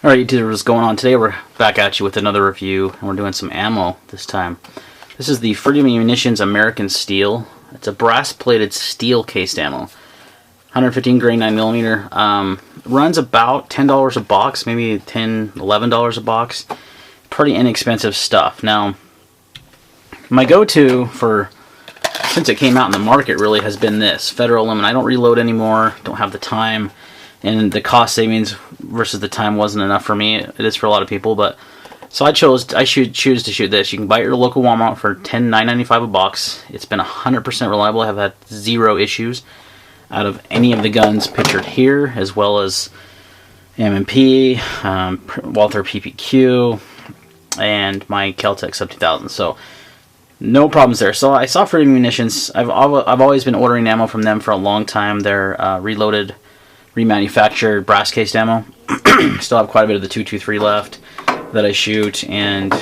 Alright YouTube, what's going on? Today we're back at you with another review, and we're doing some ammo this time. This is the Freedom Munitions American Steel. It's a brass-plated steel-cased ammo. 115 grain 9mm. Runs about $10 a box, maybe $10, $11 a box. Pretty inexpensive stuff. Now, my go-to for, since it came out in the market, really has been this. Federal Aluminum. I don't reload anymore, don't have the time. And the cost savings versus the time wasn't enough for me. It is for a lot of people, but so I choose to shoot this. You can buy it at your local Walmart for $9.95 a box. It's been 100% reliable. I have had zero issues out of any of the guns pictured here, as well as M&P, Walther PPQ, and my Kel-Tec Sub 2000. So no problems there. So I saw Freedom Munitions. I've always been ordering ammo from them for a long time. They're reloaded, remanufactured brass cased ammo. Still have quite a bit of the 223 left that I shoot, and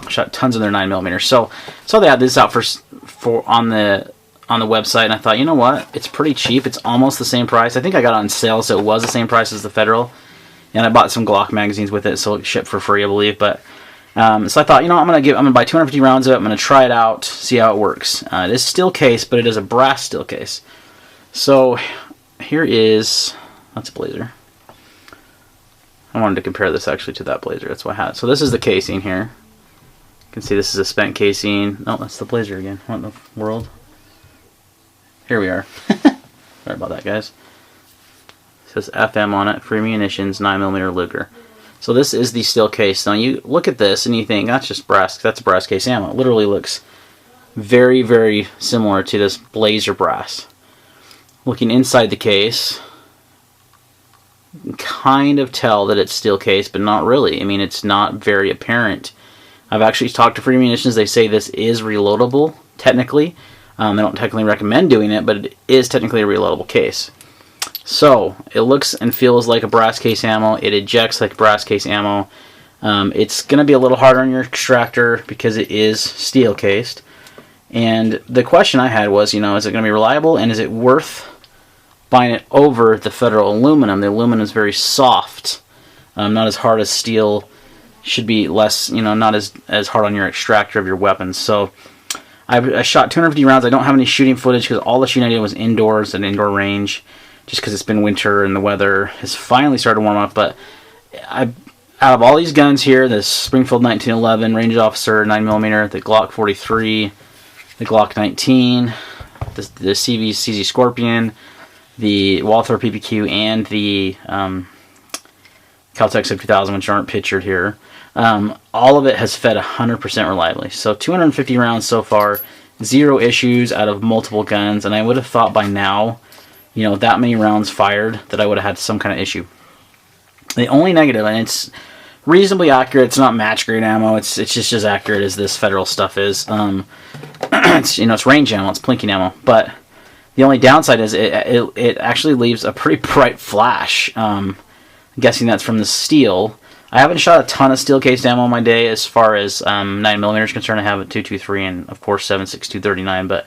shot tons of their 9mm. So they had this out for on the website, and I thought, you know what, it's pretty cheap. It's almost the same price. I think I got it on sale, so it was the same price as the Federal. And I bought some Glock magazines with it, so it shipped for free, I believe. But so I thought, you know, I'm gonna buy 250 rounds of it. I'm gonna try it out, see how it works. It is steel case, but it is a brass steel case. So here is. That's a Blazer. I wanted to compare this actually to that Blazer. That's why I had it. So this is the casing here. You can see this is a spent casing. Oh, that's the Blazer again. What in the world? Here we are. Sorry about that, guys. It says FM on it. Free Munitions 9mm Luger. So this is the steel case. Now you look at this and you think that's just brass. That's brass case ammo. It literally looks very, very similar to this Blazer brass. Looking inside the case, kind of tell that it's steel case, but not really. I mean, it's not very apparent. I've actually talked to Free Munitions. They say this is reloadable, technically. They don't technically recommend doing it, but it is technically a reloadable case. So, it looks and feels like a brass case ammo. It ejects like brass case ammo. It's going to be a little harder on your extractor because it is steel cased. And the question I had was, you know, is it going to be reliable, and is it worth buying it over the Federal Aluminum? The aluminum is very soft, not as hard as steel. Should be less, you know, not as hard on your extractor of your weapons. So I shot 250 rounds. I don't have any shooting footage because all the shooting I did was indoors at indoor range, just because it's been winter and the weather has finally started to warm up. But out of all these guns here, the Springfield 1911 Range Officer 9mm, the Glock 43, the Glock 19, the CZ Scorpion, the Walther PPQ, and the Kel-Tec Sub 2000, which aren't pictured here, all of it has fed 100% reliably. So 250 rounds so far, zero issues out of multiple guns, and I would have thought by now, you know, that many rounds fired, that I would have had some kind of issue. The only negative, and it's reasonably accurate, it's not match grade ammo, it's just as accurate as this Federal stuff is. It's, you know, it's range ammo, it's plinking ammo, but the only downside is it actually leaves a pretty bright flash. I'm guessing that's from the steel. I haven't shot a ton of steel cased ammo in my day as far as 9mm is concerned. I have a 223 and of course 7.62 39, but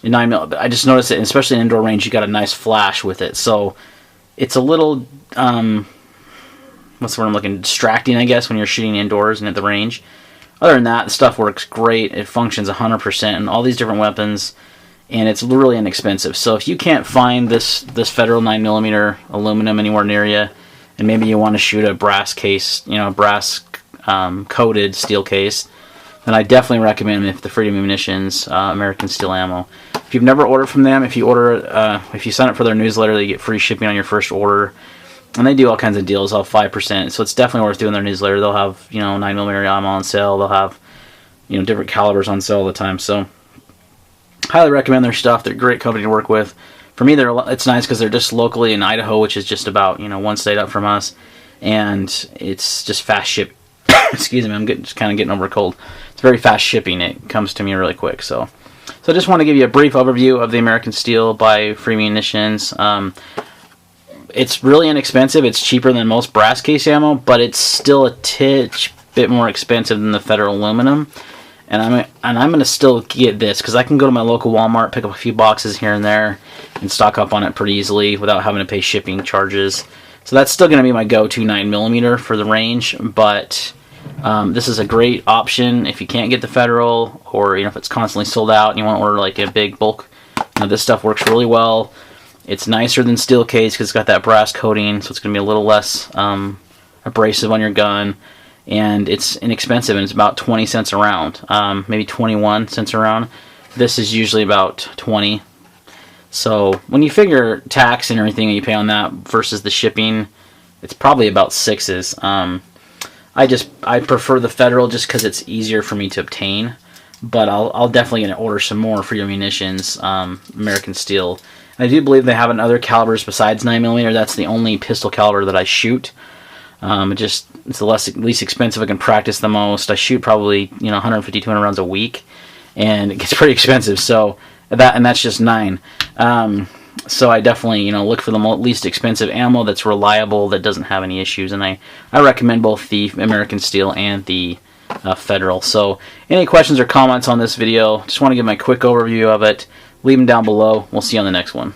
in 9mm, I just noticed it, especially in indoor range, you got a nice flash with it. So it's a little what's the word I'm looking? Distracting, I guess, when you're shooting indoors and at the range. Other than that, the stuff works great. It functions 100%, and all these different weapons. And it's really inexpensive. So if you can't find this Federal 9mm aluminum anywhere near you, and maybe you want to shoot a brass case, you know, brass coated steel case, then I definitely recommend the Freedom Munitions American Steel Ammo. If you've never ordered from them, if you sign up for their newsletter, you get free shipping on your first order, and they do all kinds of deals. They'll have 5%, so it's definitely worth doing their newsletter. They'll have, you know, 9mm ammo on sale. They'll have, you know, different calibers on sale all the time. So highly recommend their stuff. They're a great company to work with. For me, it's nice because they're just locally in Idaho, which is just about, you know, one state up from us, and it's just fast ship. Excuse me, I'm just kind of getting over a cold. It's very fast shipping. It comes to me really quick. So I just want to give you a brief overview of the American Steel by Free Munitions. It's really inexpensive. It's cheaper than most brass case ammo, but it's still a titch bit more expensive than the Federal Aluminum. And I'm going to still get this because I can go to my local Walmart, pick up a few boxes here and there, and stock up on it pretty easily without having to pay shipping charges. So that's still going to be my go-to 9mm for the range, but this is a great option if you can't get the Federal, or if it's constantly sold out and you want to order like a big bulk. This stuff works really well. It's nicer than steel case because it's got that brass coating, so it's going to be a little less abrasive on your gun, and it's inexpensive, and it's about 20 cents a round, maybe 21 cents a round. This is usually about 20. So when you figure tax and everything you pay on that versus the shipping, it's probably about sixes. I prefer the Federal just because it's easier for me to obtain, but I'll definitely gonna order some more Freedom Munitions American Steel. And I do believe they have other calibers besides 9mm. That's the only pistol caliber that I shoot. It's the least expensive. I can practice the most. I shoot probably 150, 200 rounds a week, and it gets pretty expensive. So that's just 9. So I definitely look for the least expensive ammo that's reliable, that doesn't have any issues, and I recommend both the American Steel and the Federal. So any questions or comments on this video, just want to give my quick overview of it, leave them down below. We'll see you on the next one.